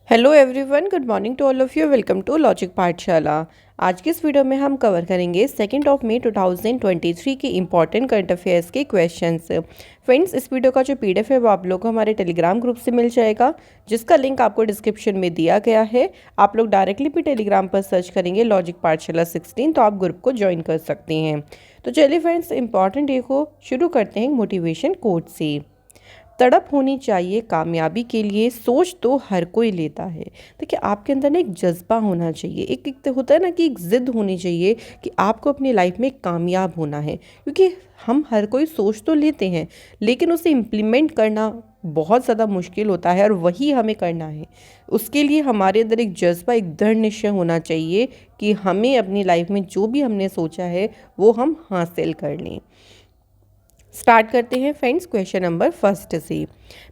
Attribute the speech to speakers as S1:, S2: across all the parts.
S1: Hello everyone, good morning to all of you. Welcome to logic Pathshala. आज की इस video में हम कवर करेंगे 2 मई 2023 के इम्पॉर्टेंट करंट अफेयर्स के क्वेश्चंस। फ्रेंड्स, इस वीडियो का जो पीडीएफ है वो आप लोग को हमारे टेलीग्राम ग्रुप से मिल जाएगा, जिसका लिंक आपको डिस्क्रिप्शन में दिया गया है। आप लोग डायरेक्टली भी टेलीग्राम पर सर्च करेंगे लॉजिक पाठशाला 16 तो आप ग्रुप को ज्वाइन कर सकते हैं। तो चलिए फ्रेंड्स, इंपॉर्टेंट डे को शुरू करते हैं मोटिवेशन कोट से। तड़प होनी चाहिए कामयाबी के लिए, सोच तो हर कोई लेता है। देखिए, आपके अंदर ना एक जज्बा होना चाहिए, एक तो होता है ना कि एक ज़िद होनी चाहिए कि आपको अपनी लाइफ में कामयाब होना है। क्योंकि हम हर कोई सोच तो लेते हैं, लेकिन उसे इम्प्लीमेंट करना बहुत ज़्यादा मुश्किल होता है और वही हमें करना है। उसके लिए हमारे अंदर एक जज्बा, एक दृढ़ निश्चय होना चाहिए कि हमें अपनी लाइफ में जो भी हमने सोचा है वो हम हासिल कर लें। स्टार्ट करते हैं फ्रेंड्स क्वेश्चन नंबर फर्स्ट से।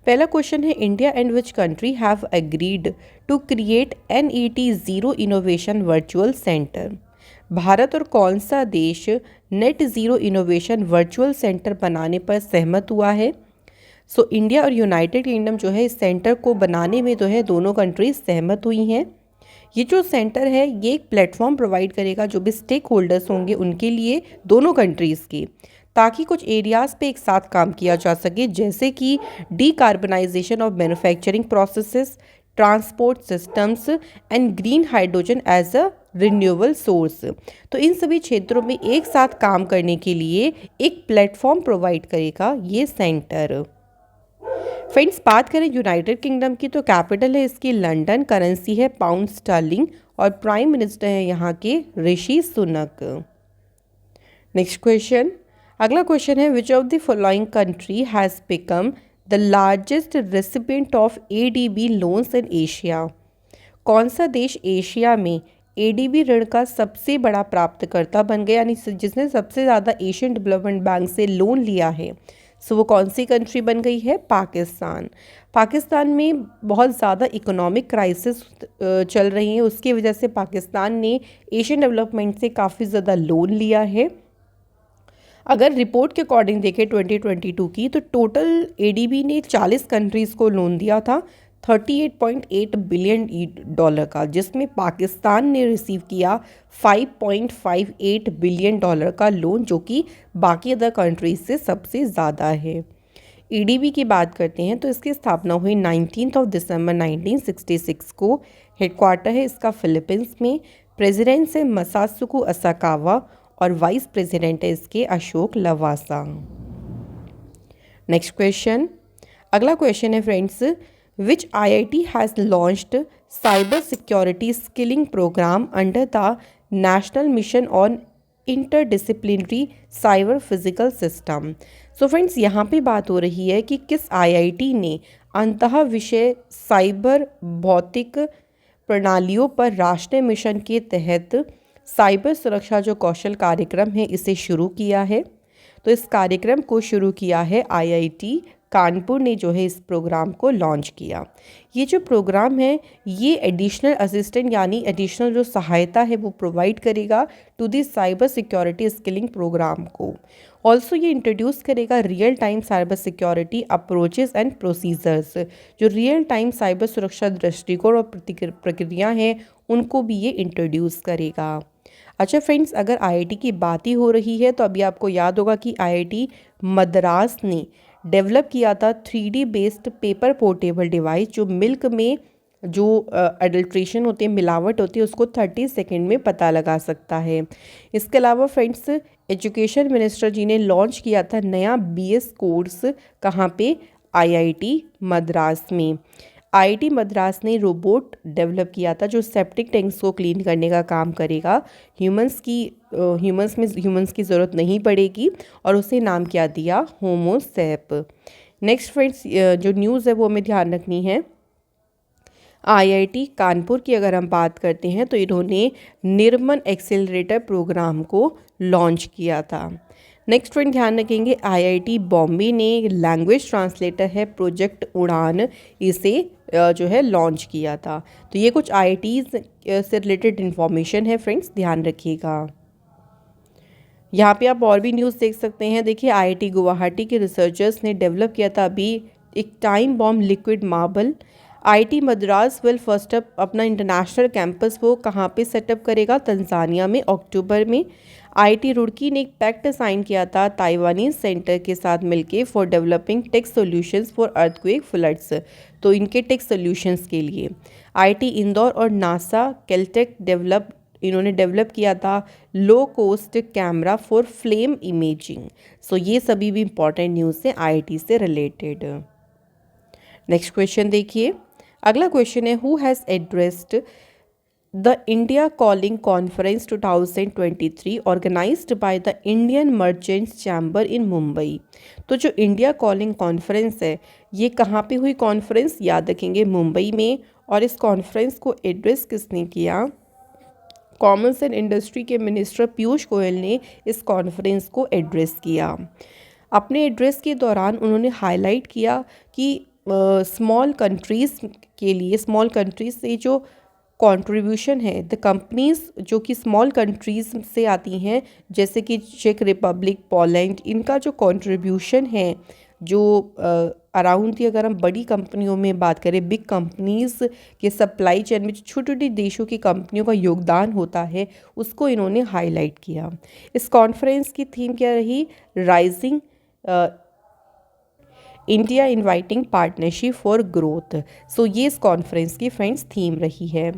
S1: पहला क्वेश्चन है, India and which country have agreed to create NET zero innovation virtual centre. Bharat और कौन सा देश net zero innovation virtual centre बनाने पर सहमत हुआ है। इंडिया और यूनाइटेड किंगडम जो है इस सेंटर को बनाने में जो है दोनों कंट्रीज सहमत हुई हैं। ये जो सेंटर है ये एक प्लेटफॉर्म प्रोवाइड करेगा जो भी स्टेक होल्डर्स होंगे उनके लिए, दोनों कंट्रीज़ के, ताकि कुछ एरियाज़ पे एक साथ काम किया जा सके, जैसे कि decarbonisation of manufacturing processes, transport systems and green hydrogen as a renewable source. तो इन सभी क्षेत्रों में एक साथ काम करने के लिए एक प्लेटफॉर्म प्रोवाइड करेगा ये सेंटर। फ्रेंड्स, बात करें यूनाइटेड किंगडम की तो कैपिटल है इसकी लंदन, करेंसी है पाउंड स्टर्लिंग और प्राइम मिनिस्टर है यहाँ के ऋषि सुनक। नेक्स्ट क्वेश्चन, अगला क्वेश्चन है, which of the following country has become the largest recipient of ADB loans in Asia. कौन सा देश एशिया में ADB ऋण का सबसे बड़ा प्राप्तकर्ता बन गया, यानी जिसने सबसे ज़्यादा एशियन डेवलपमेंट बैंक से लोन लिया है। वो कौन सी कंट्री बन गई है? पाकिस्तान। पाकिस्तान में बहुत ज़्यादा इकोनॉमिक क्राइसिस चल रही है, उसकी वजह से पाकिस्तान ने एशियन डेवलपमेंट से काफ़ी ज़्यादा लोन लिया है। अगर रिपोर्ट के अकॉर्डिंग देखें 2022 की, तो टोटल ADB ने 40 कंट्रीज़ को लोन दिया था 38.8 बिलियन डॉलर का, जिसमें पाकिस्तान ने रिसीव किया 5.58 बिलियन डॉलर का लोन, जो कि बाकी अदर कंट्रीज से सबसे ज़्यादा है। ADB की बात करते हैं तो इसकी स्थापना हुई 19 दिसंबर 1966 को। हेडक्वार्टर है इसका फिलीपींस में। प्रेसिडेंट है मसासुको असाकावा और वाइस प्रेसिडेंट है इसके अशोक लवासा। नेक्स्ट क्वेश्चन, अगला क्वेश्चन है friends, which IIT has launched cyber security skilling programme under the national mission on interdisciplinary cyber physical system. Friends, यहाँ पे बात हो रही है कि किस IIT ने अंतः विषय साइबर भौतिक प्रणालियों पर राष्ट्रीय मिशन के तहत साइबर सुरक्षा जो कौशल कार्यक्रम है इसे शुरू किया है। तो इस कार्यक्रम को शुरू किया है IIT कानपुर ने, जो है इस प्रोग्राम को लॉन्च किया। ये जो प्रोग्राम है ये एडिशनल असिस्टेंट यानी एडिशनल जो सहायता है वो प्रोवाइड करेगा to the cyber security skilling programme को। ऑल्सो ये इंट्रोड्यूस करेगा real time cyber security approaches and procedures. जो रियल टाइम साइबर सुरक्षा दृष्टिकोण और प्रक्रिया हैं उनको भी ये इंट्रोड्यूस करेगा। अच्छा फ्रेंड्स, अगर IIT की बात ही हो रही है तो अभी आपको याद होगा कि IIT मद्रास ने डेवलप किया था 3D based paper portable device, जो मिल्क में जो अडल्ट्रेशन होती है, मिलावट होती है, उसको 30 सेकेंड में पता लगा सकता है। इसके अलावा फ्रेंड्स, एजुकेशन मिनिस्टर जी ने लॉन्च किया था नया BS कोर्स, कहाँ पे? IIT मद्रास में। IIT मद्रास ने रोबोट डेवलप किया था जो सेप्टिक टैंक्स को क्लीन करने का काम करेगा। ह्यूमंस की ज़रूरत नहीं पड़ेगी और उसे नाम क्या दिया? होमोसेप। नेक्स्ट फ्रेंड्स, जो न्यूज़ है वो हमें ध्यान रखनी है। IIT कानपुर की अगर हम बात करते हैं तो इन्होंने निर्मन एक्सेलरेटर प्रोग्राम को लॉन्च किया था। नेक्स्ट फ्रेंड, ध्यान रखेंगे IIT बॉम्बे ने लैंग्वेज ट्रांसलेटर है प्रोजेक्ट उड़ान, इसे जो है लॉन्च किया था। तो ये कुछ IITs से रिलेटेड इन्फॉर्मेशन है फ्रेंड्स, ध्यान रखिएगा। यहाँ पे आप और भी न्यूज़ देख सकते हैं। देखिए, IIT गुवाहाटी के रिसर्चर्स ने डेवलप किया था अभी एक time bomb liquid marble. IT Madras will first up अपना इंटरनेशनल कैंपस वो कहाँ पे सेटअप करेगा, तंजानिया में अक्टूबर में। आईटी रुड़की ने एक पैक्ट साइन किया था ताइवानीज सेंटर के साथ मिलके for developing tech solutions for earthquake floods, तो इनके टेक सॉल्यूशंस के लिए। आईटी इंदौर और नासा कैलटेक इन्होंने डेवलप किया था low cost camera for flame imaging. So ये सभी भी इंपॉर्टेंट न्यूज़ हैं आईटी से रिलेटेड। नेक्स्ट क्वेश्चन देखिए, अगला क्वेश्चन है who has addressed the India calling conference 2023 organised by the Indian merchants chamber in Mumbai. तो जो इंडिया कॉलिंग कॉन्फ्रेंस है ये कहाँ पे हुई कॉन्फ्रेंस, याद रखेंगे मुंबई में। और इस कॉन्फ्रेंस को एड्रेस किसने किया, कॉमर्स एंड इंडस्ट्री के मिनिस्टर पीयूष गोयल ने इस कॉन्फ्रेंस को एड्रेस किया। अपने एड्रेस के दौरान उन्होंने हाईलाइट किया कि स्मॉल कंट्रीज़ के लिए, स्मॉल कंट्रीज़ से जो कंट्रीब्यूशन है, द कंपनीज जो कि स्मॉल कंट्रीज़ से आती हैं जैसे कि चेक रिपब्लिक, पोलैंड, इनका जो कंट्रीब्यूशन है जो अराउंड थी, अगर हम बड़ी कंपनियों में बात करें, बिग कंपनीज़ के सप्लाई चेन में जो छोटी छोटी देशों की कंपनियों का योगदान होता है उसको इन्होंने हाईलाइट किया। इस कॉन्फ्रेंस की थीम क्या रही, rising India inviting partnership for growth. So ये इस कॉन्फ्रेंस की फ्रेंड्स थीम रही है।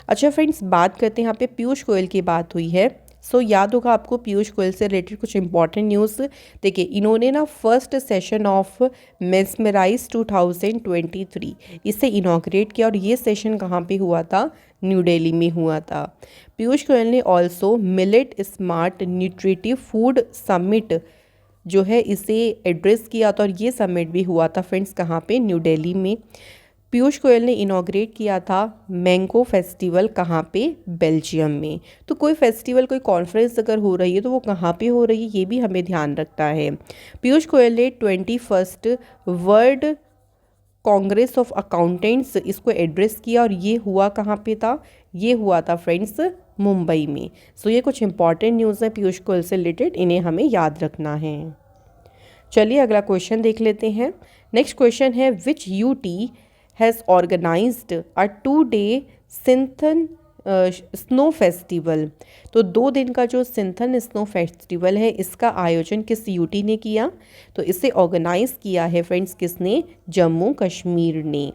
S1: अच्छा फ्रेंड्स, बात करते हैं, यहाँ पे पीयूष गोयल की बात हुई है। सो याद होगा आपको पीयूष गोयल से रिलेटेड कुछ इंपॉर्टेंट न्यूज़। देखिए इन्होंने ना फर्स्ट सेशन ऑफ मेस्मराइज 2023 इसे इनॉग्रेट किया और ये सेशन कहाँ पे हुआ था, न्यू दिल्ली में हुआ था। पीयूष गोयल ने also millet smart nutritive food summit जो है इसे एड्रेस किया था और ये समिट भी हुआ था फ्रेंड्स कहाँ पे, न्यू दिल्ली में। पीयूष गोयल ने इनॉग्रेट किया था मैंगो फेस्टिवल कहाँ पे, बेल्जियम में। तो कोई फेस्टिवल, कोई कॉन्फ्रेंस अगर हो रही है तो वो कहाँ पे हो रही है ये भी हमें ध्यान रखना है। पीयूष गोयल ने 21st world Congress of accountants इसको एड्रेस किया और ये हुआ कहाँ पे था, ये हुआ था फ्रेंड्स मुंबई में। सो ये कुछ इंपॉर्टेंट न्यूज़ है पीयूष गोयल से रिलेटेड, इन्हें हमें याद रखना है। चलिए अगला क्वेश्चन देख लेते हैं। नेक्स्ट क्वेश्चन है which UT has organised a 2-day Sinthan snow festival. तो 2 दिन का जो सिंथन स्नो फेस्टिवल है इसका आयोजन किस यूटी ने किया, तो इसे ऑर्गेनाइज किया है फ्रेंड्स किसने, जम्मू कश्मीर ने।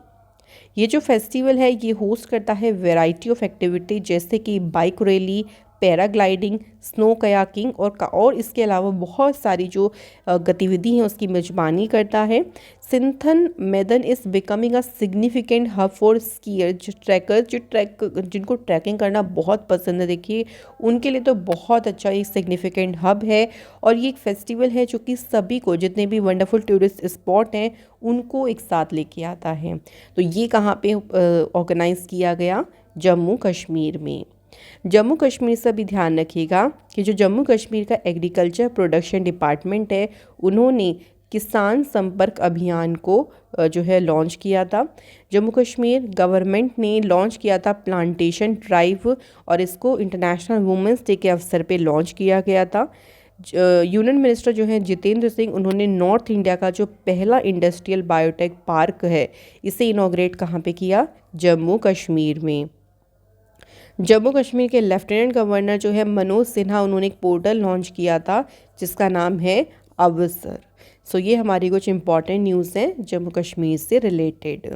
S1: ये जो फेस्टिवल है ये होस्ट करता है वैरायटी ऑफ एक्टिविटी जैसे कि bike rally, paragliding, snow kayaking और इसके अलावा बहुत सारी जो गतिविधि हैं उसकी मेजबानी करता है। सिंथन मैदान is becoming a significant hub for skier, जो ट्रैकर जिनको ट्रैकिंग करना बहुत पसंद है, देखिए उनके लिए तो बहुत अच्छा एक सिग्निफिकेंट हब है। और ये एक फेस्टिवल है जो कि सभी को, जितने भी वंडरफुल टूरिस्ट स्पॉट हैं उनको एक साथ लेके आता है। तो ये कहाँ पे ऑर्गेनाइज किया गया, जम्मू कश्मीर में। जम्मू कश्मीर से भी ध्यान रखिएगा कि जो जम्मू कश्मीर का एग्रीकल्चर प्रोडक्शन डिपार्टमेंट है उन्होंने किसान संपर्क अभियान को जो है लॉन्च किया था। जम्मू कश्मीर गवर्नमेंट ने लॉन्च किया था प्लांटेशन ड्राइव और इसको इंटरनेशनल वुमेंस डे के अवसर पे लॉन्च किया गया था। यूनियन मिनिस्टर जो हैं जितेंद्र सिंह, उन्होंने नॉर्थ इंडिया का जो पहला इंडस्ट्रियल बायोटेक पार्क है इसे इनॉग्रेट कहाँ पे किया, जम्मू कश्मीर में। जम्मू कश्मीर के लेफ्टिनेंट गवर्नर जो है मनोज सिन्हा, उन्होंने एक पोर्टल लॉन्च किया था जिसका नाम है अवसर। सो ये हमारी कुछ इंपॉर्टेंट न्यूज़ हैं जम्मू कश्मीर से रिलेटेड।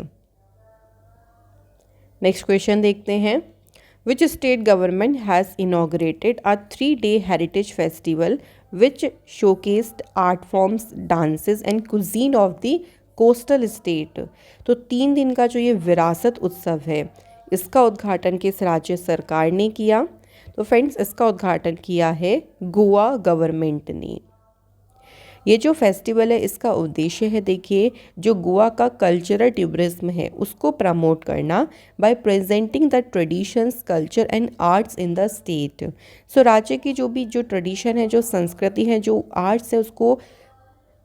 S1: नेक्स्ट क्वेश्चन देखते हैं, which state government has inaugurated a 3-day heritage festival which showcased art forms, dances and cuisine of the coastal state. तो 3 दिन का जो ये विरासत उत्सव है इसका उद्घाटन किस राज्य सरकार ने किया, तो फ्रेंड्स इसका उद्घाटन किया है गोवा गवर्नमेंट ने। ये जो फेस्टिवल है इसका उद्देश्य है, देखिए जो गोवा का कल्चरल टूरिज्म है उसको प्रमोट करना by presenting the traditions, culture and arts in the state. So राज्य की जो ट्रेडिशन है, जो संस्कृति है, जो आर्ट्स है उसको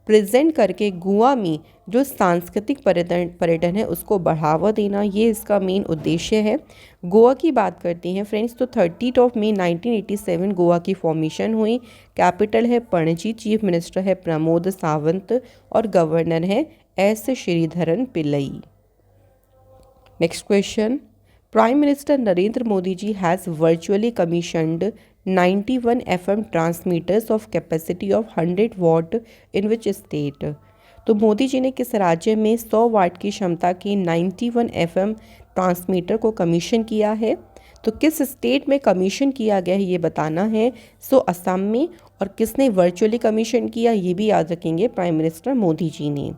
S1: प्रेजेंट करके गोवा में जो सांस्कृतिक पर्यटन है उसको बढ़ावा देना, ये इसका मेन उद्देश्य है। गोवा की बात करते हैं फ्रेंड्स, तो 30 मई 1987 गोवा की फॉर्मेशन हुई। कैपिटल है पणजी, चीफ मिनिस्टर है प्रमोद सावंत और गवर्नर है S Sreedharan Pillai. Next question, prime minister Narendra Modi ji has virtually commissioned 91 FM transmitters of capacity of 100 watt in which state. तो मोदी जी ने किस राज्य में 100 वाट की क्षमता की 91 FM ट्रांसमीटर को कमीशन किया है? तो किस स्टेट में कमीशन किया गया है ये बताना है। सो असम में। और किसने वर्चुअली कमीशन किया ये भी याद रखेंगे, प्राइम मिनिस्टर मोदी जी ने।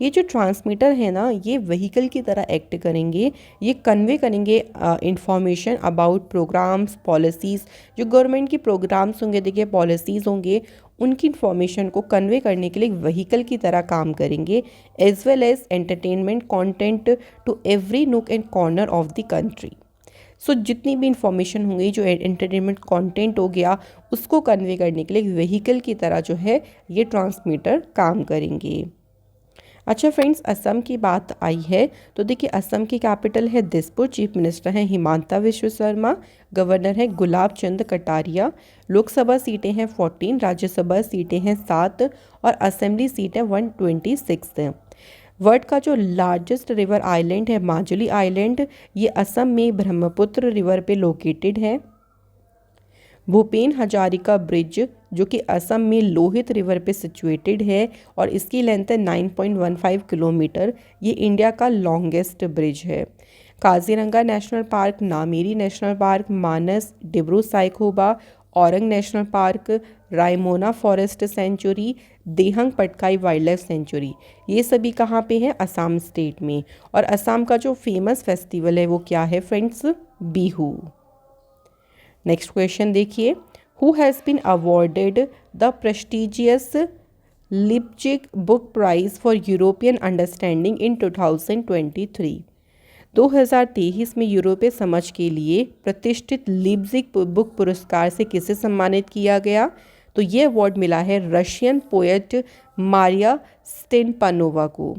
S1: ये जो ट्रांसमीटर है ना, ये व्हीकल की तरह एक्ट करेंगे, ये कन्वे करेंगे इंफॉर्मेशन अबाउट प्रोग्राम्स, पॉलिसीज़। जो गवर्नमेंट की प्रोग्राम्स होंगे, देखिए पॉलिसीज़ होंगे, उनकी इन्फॉर्मेशन को कन्वे करने के लिए व्हीकल की तरह काम करेंगे, as well as entertainment content to every nook and corner of the country. So जितनी भी इंफॉर्मेशन होंगी, जो एंटरटेनमेंट कंटेंट हो गया, उसको कन्वे करने के लिए व्हीकल की तरह जो है ये ट्रांसमीटर काम करेंगे। अच्छा फ्रेंड्स, असम की बात आई है तो देखिए असम की कैपिटल है दिसपुर, चीफ मिनिस्टर हैं हिमांता विश्व शर्मा, गवर्नर है गुलाब चंद कटारिया, लोकसभा सीटें हैं 14, राज्यसभा सीटें हैं 7 और असेंबली सीटें 126 हैं। वर्ल्ड का जो लार्जेस्ट रिवर आइलैंड है माजुली आइलैंड, ये असम में ब्रह्मपुत्र रिवर पे लोकेटेड है। भूपेन हजारिका ब्रिज जो कि असम में लोहित रिवर पे सिचुएटेड है और इसकी लेंथ है 9.15 किलोमीटर। ये इंडिया का लॉन्गेस्ट ब्रिज है। Kaziranga national park, Nameri national park, Manas, Dibru Saikhowa, Orang national park, Raimona forest sanctuary, Dehing Patkai wildlife sanctuary, ये सभी कहाँ पे हैं? असम स्टेट में। और असम का जो फेमस फेस्टिवल है वो क्या है फ्रेंड्स? बिहू। नेक्स्ट क्वेश्चन देखिए, who has been awarded the prestigious Leipzig book prize for European understanding in 2023। 2023 में यूरोपीय समझ के लिए प्रतिष्ठित लिप्जिग बुक पुरस्कार से किसे सम्मानित किया गया? तो ये अवार्ड मिला है रशियन पोएट मारिया स्टेपानोवा को।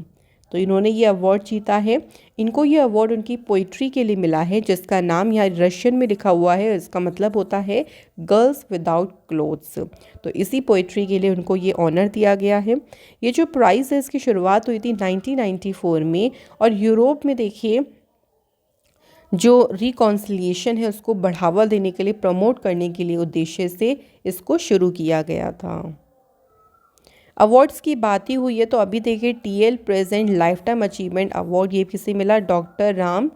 S1: तो इन्होंने ये अवार्ड जीता है। इनको ये अवार्ड उनकी पोइट्री के लिए मिला है, जिसका नाम यहाँ रशियन में लिखा हुआ है। इसका मतलब होता है गर्ल्स विदाउट क्लोथ्स। तो इसी पोइट्री के लिए उनको ये ऑनर दिया गया है। ये जो प्राइज़ है इसकी शुरुआत हुई थी 1994 में और यूरोप में देखिए जो रिकॉन्सिलिएशन है उसको बढ़ावा देने के लिए, प्रमोट करने के लिए उद्देश्य से इसको शुरू किया गया था। अवार्ड्स की बात ही हुई है तो अभी देखिए TL present lifetime achievement award ये किसे मिला? Doctor Ram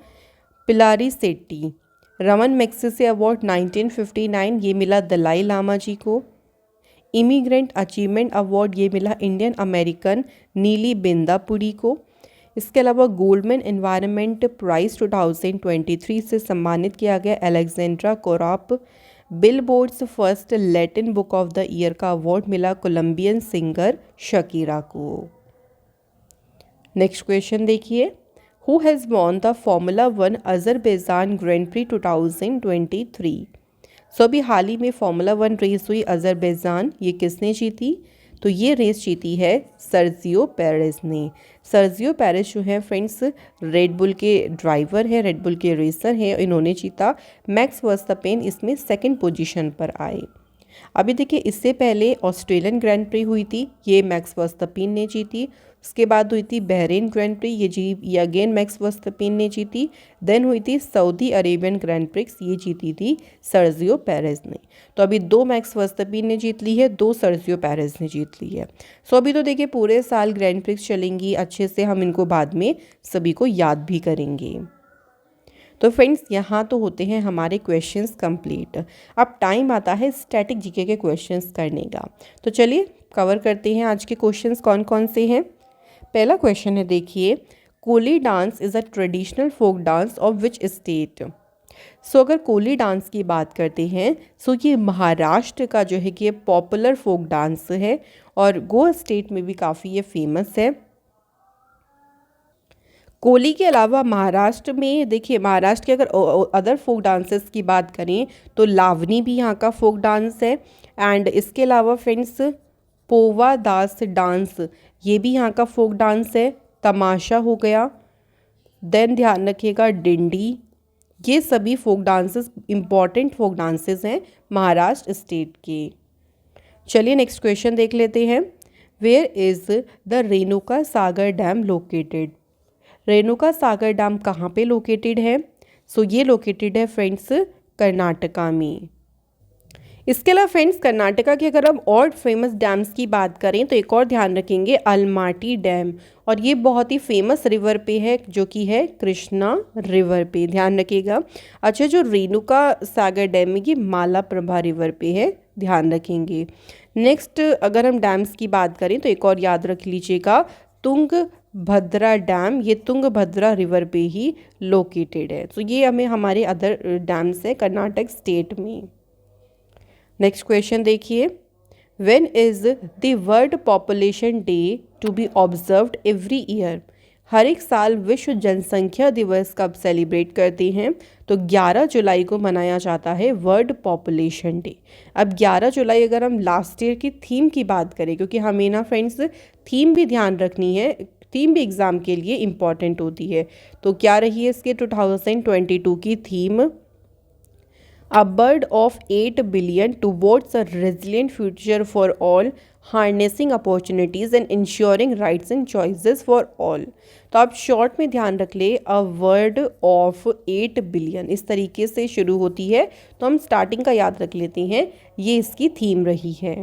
S1: Pillari Setti. Raman Magsaysay award 1959 ये मिला दलाई लामा जी को। इमिग्रेंट अचीवमेंट अवार्ड ये मिला इंडियन अमेरिकन नीली बिंदापुरी को। इसके अलावा गोल्डमैन एनवायरनमेंट प्राइज़ 2023 से सम्मानित किया गया अलेक्जेंड्रा कोराप। Billboard's first Latin book of the year का अवार्ड मिला कोलंबियन सिंगर शकीरा को। नेक्स्ट क्वेश्चन देखिए, who has won the Formula 1 Azerbaijan Grand Prix 2023। So अभी हाल ही में फॉर्मूला 1 रेस हुई अजरबैजान, ये किसने जीती? तो ये रेस जीती है सर्जियो पेरेस ने। सर्जियो पेरेस जो है फ्रेंड्स रेड बुल के ड्राइवर है, रेड बुल के रेसर हैं, इन्होंने जीता। मैक्स वर्स्टपेन इसमें सेकंड पोजीशन पर आए। अभी देखिए इससे पहले ऑस्ट्रेलियन ग्रैंड प्री हुई थी, ये मैक्स वर्स्टपेन ने जीती। उसके बाद हुई थी बहरीन ग्रैंड प्री, ये अगेन मैक्स वर्स्टपेन ने जीती। देन हुई थी सऊदी अरेबियन ग्रैंड प्रिक्स, ये जीती थी सर्जियो पेरेस ने। तो अभी 2 मैक्स वर्स्टपेन ने जीत ली है, 2 सर्जियो पेरेस ने जीत ली है। सो अभी तो देखिए पूरे साल ग्रैंड प्रिक्स चलेंगी, अच्छे से हम इनको बाद में सभी को याद भी करेंगे। तो फ्रेंड्स यहाँ तो होते हैं हमारे क्वेश्चंस कंप्लीट। अब टाइम आता है स्टैटिक जीके के क्वेश्चंस करने का। तो चलिए कवर करते हैं आज के क्वेश्चंस कौन कौन से हैं। पहला क्वेश्चन है देखिए, Koli dance is a traditional folk dance of which state. So अगर कोली डांस की बात करते हैं सो ये महाराष्ट्र का जो है कि ये पॉपुलर फोक डांस है और गोवा स्टेट में भी काफ़ी ये फेमस है। कोली के अलावा महाराष्ट्र में देखिए, महाराष्ट्र के अगर अदर फोक डांसेस की बात करें तो लावनी भी यहाँ का फोक डांस है। एंड इसके अलावा फ्रेंड्स पोवा दास डांस ये भी यहाँ का फोक डांस है। तमाशा हो गया, देन ध्यान रखिएगा डिंडी, ये सभी folk dances important folk dances हैं महाराष्ट्र स्टेट के। चलिए नेक्स्ट क्वेश्चन देख लेते हैं। Where is the Renuka Sagar dam located. Renuka Sagar dam कहाँ पे लोकेटेड है? सो ये लोकेटेड है फ्रेंड्स कर्नाटका में। इसके अलावा फ्रेंड्स कर्नाटका के अगर हम और फेमस डैम्स की बात करें तो एक और ध्यान रखेंगे अलमाटी डैम, और ये बहुत ही फेमस रिवर पे है जो कि है कृष्णा रिवर पे, ध्यान रखिएगा। अच्छा, जो रेणुका सागर डैम है ये मालाप्रभा रिवर पे है, ध्यान रखेंगे। नेक्स्ट अगर हम डैम्स की बात करें तो एक और याद रख लीजिएगा, तुंगभद्रा डैम, ये तुंगभद्रा रिवर पे ही लोकेटेड है। तो ये हमें हमारे अदर डैम्स है कर्नाटक स्टेट में। नेक्स्ट क्वेश्चन देखिए, when is the world population day to be observed every year? हर एक साल विश्व जनसंख्या दिवस कब सेलिब्रेट करते हैं? तो 11 जुलाई को मनाया जाता है वर्ल्ड पॉपुलेशन डे। अब 11 जुलाई अगर हम लास्ट ईयर की थीम की बात करें, क्योंकि हमें ना फ्रेंड्स थीम भी ध्यान रखनी है, थीम भी एग्ज़ाम के लिए इम्पॉर्टेंट होती है। तो क्या रही है इसके 2022 की theme? A bird of 8 billion towards a resilient future for all, harnessing opportunities and ensuring rights and choices for all। तो आप शॉर्ट में ध्यान रख ले, अ वर्ड ऑफ 8 बिलियन इस तरीके से शुरू होती है, तो हम स्टार्टिंग का याद रख लेते हैं, ये इसकी थीम रही है।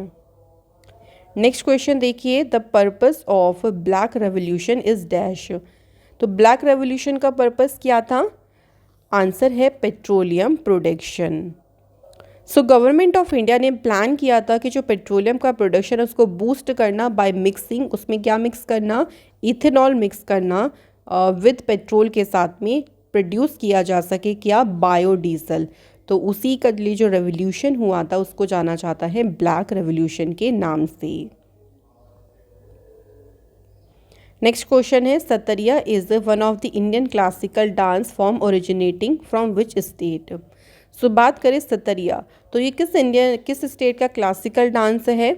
S1: नेक्स्ट क्वेश्चन देखिए, the purpose of black revolution is dash. तो ब्लैक रेवोल्यूशन का पर्पस क्या था? आंसर है petroleum production. So government of India ने प्लान किया था कि जो पेट्रोलियम का प्रोडक्शन है उसको बूस्ट करना बाय मिक्सिंग, उसमें क्या मिक्स करना? इथेनॉल मिक्स करना विद पेट्रोल के साथ में प्रोड्यूस किया जा सके क्या? बायोडीजल। तो उसी का लिए जो रेवोल्यूशन हुआ था उसको जाना जाता है ब्लैक रेवोल्यूशन के नाम से। नेक्स्ट क्वेश्चन है, Sattriya is one of the Indian classical dance form originating from which state? So बात करें सतरिया, तो ये किस स्टेट का क्लासिकल डांस है?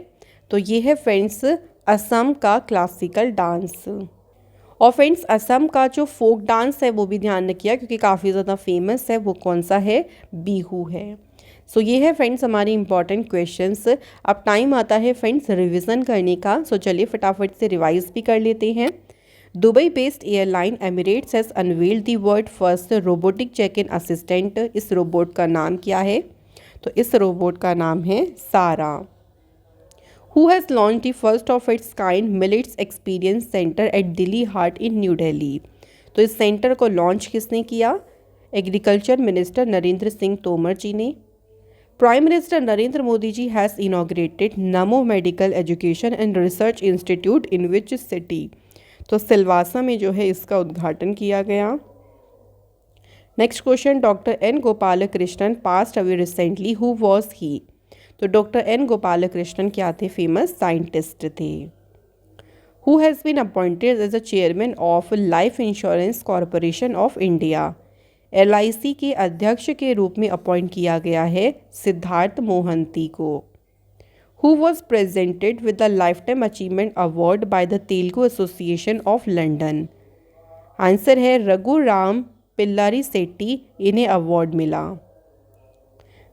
S1: तो ये है फ्रेंड्स असम का क्लासिकल डांस। और फ्रेंड्स असम का जो फोक डांस है वो भी ध्यान रखिए, क्योंकि काफ़ी ज़्यादा फेमस है, वो कौन सा है? बिहू है। सो ये है फ्रेंड्स हमारी इंपॉर्टेंट क्वेश्चंस। अब टाइम आता है फ्रेंड्स रिवीजन करने का, सो चलिए फटाफट से रिवाइज भी कर लेते हैं। Dubai based airline Emirates has unveiled the world first robotic check in assistant. इस रोबोट का नाम क्या है? तो इस रोबोट का नाम है सारा। Who has launch the first of its kind millets experience centre at Delhi heart in new Delhi? तो इस सेंटर को लॉन्च किसने किया? एग्रीकल्चर मिनिस्टर नरेंद्र सिंह तोमर जी ने। Prime Minister Narendra Modi ji has inaugurated Namo Medical Education and Research Institute in which city? तो सिलवासा में जो है इसका उद्घाटन किया गया। Next question, doctor N Gopalakrishnan passed away recently, who was he? तो डॉक्टर एन गोपाल कृष्णन क्या थे? फेमस साइंटिस्ट थे। Who has been appointed as a chairman of life insurance corporation of India? LIC के अध्यक्ष के रूप में अपॉइंट किया गया है सिद्धार्थ मोहंती को। Who was presented with the life time achievement award by the Telugu association of London? Answer है रघुराम पिल्लारी सेट्टी, इन्हें अवार्ड मिला।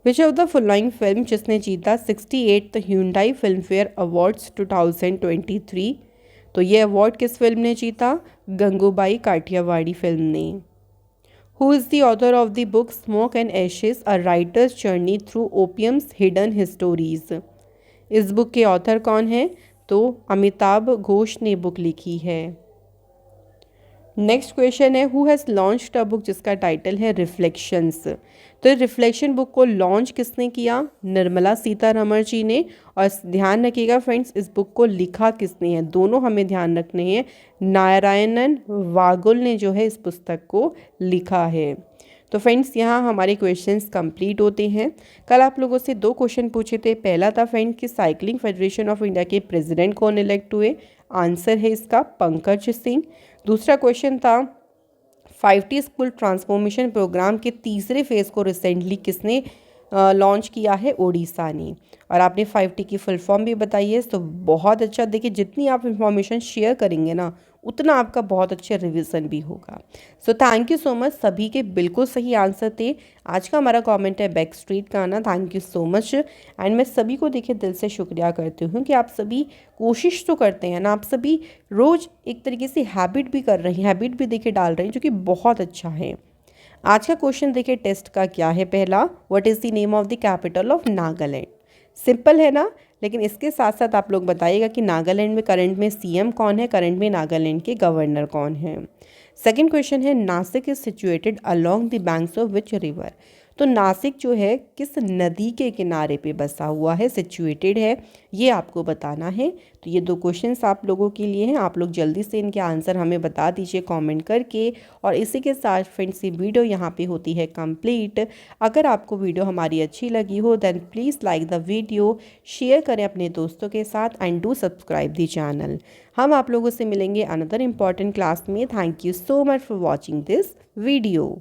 S1: Which of the following film जिसने जीता 68th Hyundai film fair awards 2023? तो ये अवार्ड किस फिल्म ने जीता? गंगूबाई काठियावाड़ी फिल्म ने। Who is the author of the book Smoke and Ashes, A Writer's Journey Through Opium's Hidden Histories? इस बुक के ऑथर कौन है? तो अमिताभ घोष ने बुक लिखी है। नेक्स्ट क्वेश्चन है, who has launched a book जिसका टाइटल है रिफ्लेक्शंस? तो रिफ्लेक्शन बुक को लॉन्च किसने किया? निर्मला सीतारमण जी ने। और ध्यान रखिएगा फ्रेंड्स इस बुक को लिखा किसने है? दोनों हमें ध्यान रखने हैं, नारायणन वागुल ने जो है इस पुस्तक को लिखा है। तो फ्रेंड्स यहाँ हमारे क्वेश्चंस कंप्लीट होते हैं। कल आप लोगों से 2 क्वेश्चन पूछे थे। पहला था फ्रेंड्स कि साइकिलिंग फेडरेशन ऑफ इंडिया के प्रेसिडेंट कौन इलेक्ट हुए? आंसर है इसका पंकज सिंह। दूसरा क्वेश्चन था 5T स्कूल ट्रांसफॉर्मेशन प्रोग्राम के तीसरे फेज़ को रिसेंटली किसने लॉन्च किया है? ओडिशा ने। और आपने 5T की फुल फॉर्म भी बताई है, तो बहुत अच्छा। देखिए जितनी आप इंफॉर्मेशन शेयर करेंगे ना उतना आपका बहुत अच्छा रिवीजन भी होगा। So thank you so much, सभी के बिल्कुल सही आंसर थे। आज का हमारा कमेंट है बैक स्ट्रीट का आना, thank you so much. And मैं सभी को देखिए दिल से शुक्रिया करती हूँ कि आप सभी कोशिश तो करते हैं ना, आप सभी रोज़ एक तरीके से हैबिट भी कर रही हैं, हैबिट भी देखिए डाल रही हैं, जो कि बहुत अच्छा है। आज का क्वेश्चन देखिए टेस्ट का क्या है। पहला, what is the name of the capital of Nagaland. Simple है ना, लेकिन इसके साथ साथ आप लोग बताइएगा कि नागालैंड में करंट में सीएम कौन है, करंट में नागालैंड के गवर्नर कौन है। सेकंड क्वेश्चन है, Nashik is situated along the banks of which river. तो नासिक जो है किस नदी के किनारे पे बसा हुआ है, सिचुएटेड है, ये आपको बताना है। तो ये 2 क्वेश्चंस आप लोगों के लिए हैं, आप लोग जल्दी से इनके आंसर हमें बता दीजिए कमेंट करके। और इसी के साथ फ्रेंड्स ये वीडियो यहाँ पे होती है कंप्लीट। अगर आपको वीडियो हमारी अच्छी लगी हो then please like the video, share करें अपने दोस्तों के साथ and do subscribe the channel. हम आप लोगों से मिलेंगे अनदर इम्पॉर्टेंट क्लास में। Thank you so much for watching this video.